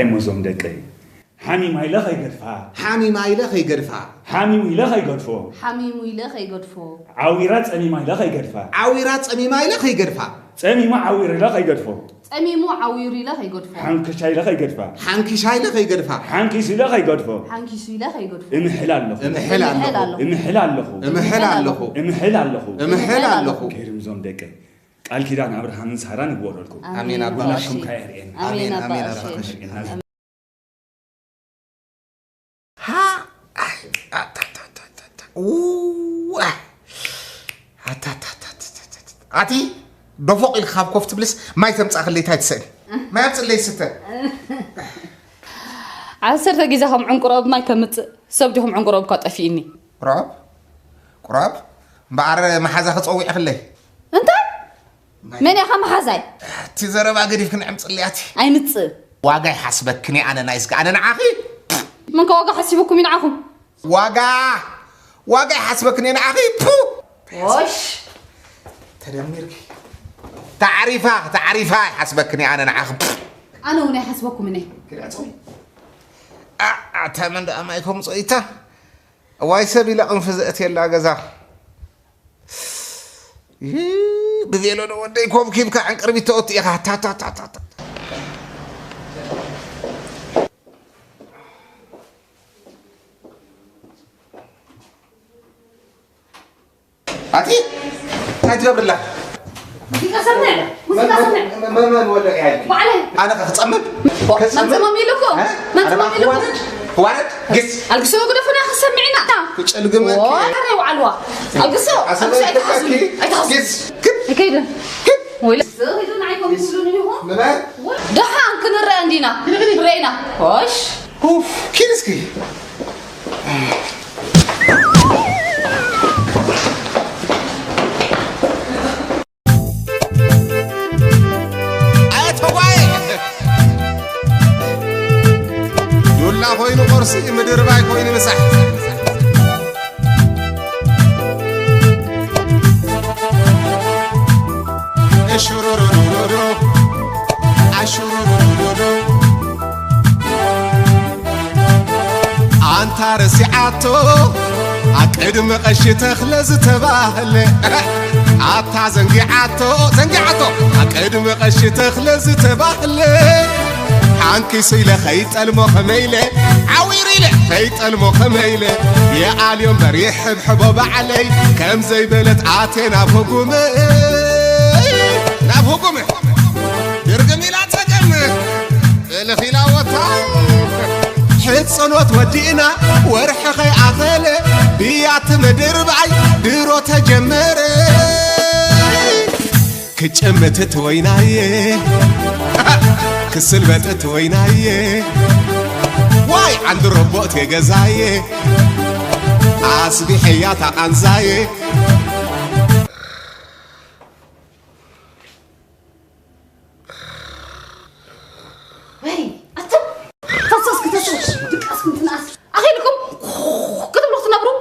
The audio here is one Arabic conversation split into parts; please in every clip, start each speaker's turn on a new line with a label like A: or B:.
A: مزوم دقي حامي ما يلخ يقدفها
B: حامي ما يلخ يقدفها
A: حامي ويلخ يقدفو
C: حامي ويلخ يقدفو
A: عويرات أمي ما يلخ يقدفها
B: عويرات أمي ما يلخ يقدفها
A: أمي ما عوير يلخ يقدفو
C: أمي مو عويري لخ يقدفو
A: حنك شاي لخ يقدفها
B: حنكي شاي لخ يقدفها
A: حنكي سي لخ يقدفو
C: حنكي سي لخ يقدفو
A: امحلال لخو
B: امحلال لخو
A: امحلال لخو
B: امحلال لخو
A: امحلال لخو
B: امحلال لخو
A: كيرم زوم دقي قال كيدان أبراهام سهران يقول لكم
B: آمين أبا
A: لكم خيرين
C: آمين
B: آمين
C: أبا
B: ها اوه عتي دفوق الخاب كفت بلس ما يتمص اخلي تايتسن ما يمصلي سته
C: عسرت جيزهم عنقرب ما يكمت سبدهم عنقرب كطفيني
B: قراب بعر محازا خصوي اخلي
C: انت من يا خم حزاي
B: تزرب اغديف كنعمصلياتي
C: ايمص
B: واغاي حسبكني انا نايس انا نعاخي
C: من كواغا حسبكم ينعكم
B: واغاي حسبكني نعاخي
C: وش
B: تدمرك تعريفها حسبكني انا نعاخ
C: انا وني حسبكم مني
B: كده صوي اتمنى امايكم صيتا واي سبيل انفزت يلا غزا بذيلو نو وديكم كيف عن قربي توت يا تا اتي تجرب الله
C: موسيقى سمع
B: من ولا يعني انا كتصمم
C: لكم
B: وارد قس
C: القسو قدفنا سمعينا
B: كچلغم
C: واري وعلوا القسو
B: قس
C: كيد ويلا هيدون عيكم تسلون لهم دحان كنرى عندنا رينا وش
B: اوف كيرسكي خوينو قرصي مدير باي خويني مسح اشورورورورو اشورورورورو انت رسعتو اقدم قش تخلز تباهل اتا زنقعتو اقدم قش تخلز تباهل حنكي سيله خيط المخميله عويريله خيط المخميله يا اليوم بريح بحبوب علي كم زي بلت عاتنا بهجومه نبهجومه يرجمي لا تقم الخلاوتها حيت صنوت ودينا ورح خي عقله بيات مدير بعي ديرو تجمر كچمتت وينايه كسل بتت وينايه واي عند ربوت يا جزايه عصبي حياتا انزايه
C: وي اتم تصص دقاسكم تناس اخيلكم كتب لو تنبروا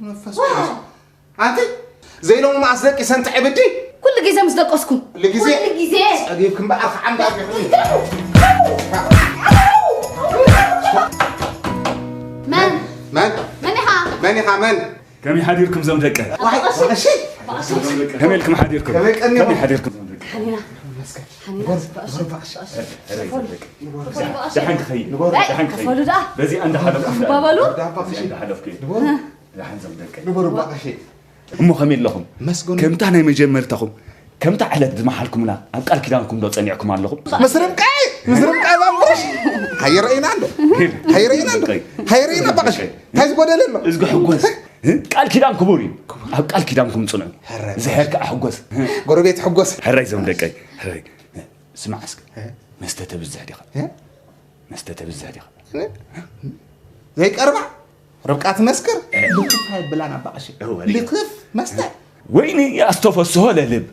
B: نفس انت زي لو ما عصدك سنت عبدي
C: كل جيزه مصدقسكم
B: كل جيزه اجيبكم بقى عند من
A: كم يحضركم زوم دقه
B: واحد شيء
A: كم لكم حضركم كم يحضركم
C: حنينا
A: دحين تخيل دحين تخيل بزي عند حدف
C: بابلو
A: عند حدف كي دحين زوم دقه
B: نبرو بقى شيء
A: امو خميل لهم كم تاع ناي مجمرتكم كم تاع على دمحالكم لا اب قال كيدانكم دو صنيعكم اللهم
B: مسرمقاي بامرش هيرينا بقى شيء هاي زبدلنا
A: ازغ حغوس قال كيدان كبوري اب قال كيدانكم صنع زهرك احغوس
B: غربيت حغوس
A: هراي زوم دقاي هراي اسمع اسك مستته بالزهدي مستته بالزهدي
B: هيك اربع ربقات مسكر لكف هاي بلانا بقى شيء لكف مسته
A: ويني يا استوفسه للب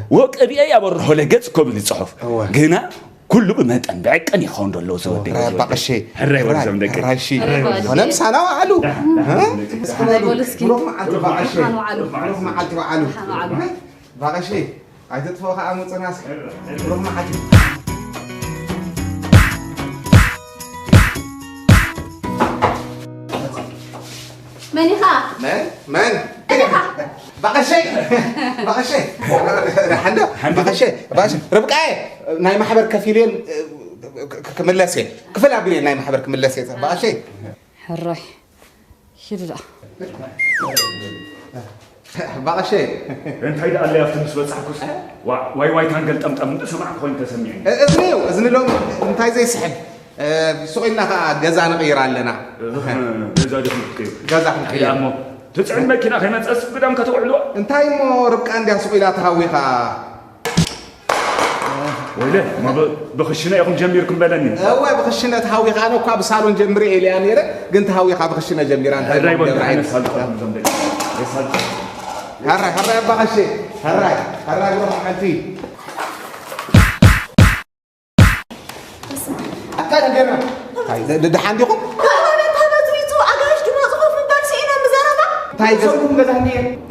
A: وقبيا يابرحو لجص كوبل صحف غنا كله بمتن بعقن يخون دلو سودي
B: بقى شيء
A: هراي ورزم دقاي
B: هراي شيء انا مسانا وعلو
C: اسكو بولسكي
B: ما عاد بقى شيء ما عاد بقى شيء عايز تفوق امصناس ما عاد
C: من يخا
B: من بقى شيء بقى شيء ربقاي ناي محبر كفيلين كملاسي كفل أبيني ناي محبر كملاسي بقى شيء
C: الروح شددا
B: بقى شيء
A: انت هيدا قال لي افتمس بصحكوس واي تانقل طمطم سمعك خوين تسمعني
B: اذني لهم انت زي سحب سوقنا جزا نغير لنا
A: جزا
B: جزا
A: يا امو تسعن مكينه خيمه تصف قدام كتوعلو
B: انتي مو ربك عندي سوقيلا تهويخا
A: ويلي ما بخشنا يقوم جميركم بلني
B: هو بخشنا تهويخا انا وكا بصالون جمري الي انيره قنت هويخا بخشنا جميران
A: هاي رايبون انا صادق
B: هراي بقى شيء هراي روح عملتي أكاد جينا ده عندكم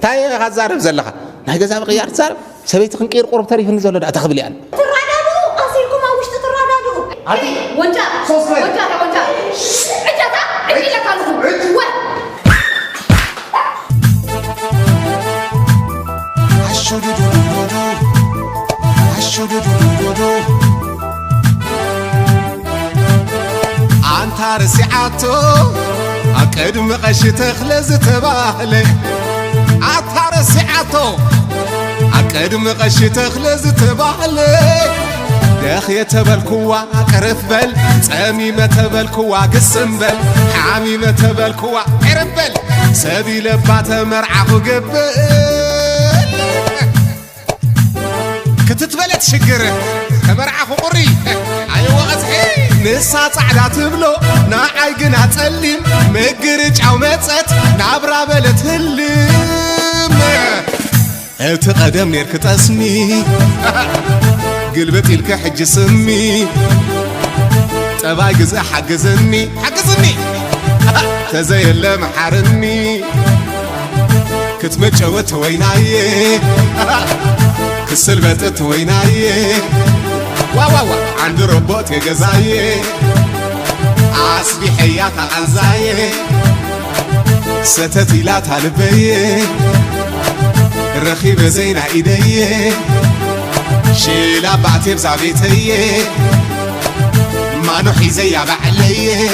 B: تاي غزارب زلخه ناي غزا بقيار زارب سبيت خنقير قرب تاريخ نزول دا تخبل يعني
C: ترادادو اصيلكم اوشت ترادادو
B: هادي
C: وانت وانت اجتا اجي لك انو
B: انت رسعتو أقدم قش تخلز تباهلي عطارسعتو أقدم قش تخلز تباهلي داخي تبالكوا قرف بل سميمة تبالكوا قسم بل حاميمة تبالكوا قرف بل سبي لبات مرعخو قبل كتتبلت شقر مرعخو قري أيوة أزحي نسا صعدا تبلو ناعي قنا تسلم مقرج أو متسات نابرا بلت هلم تقدم نيرك تسمي قلبتي لك حج سمي تباي قزا حقزني تزين لما حرني كتمجوت ويناي كسلبت ويناي واو عند ربوت يا جزاي عصبي حيات عنزاي ستتي لا تلبي رخيب زين ايدي شيلا بعتي بزعبيتي ما نحي زي بعلي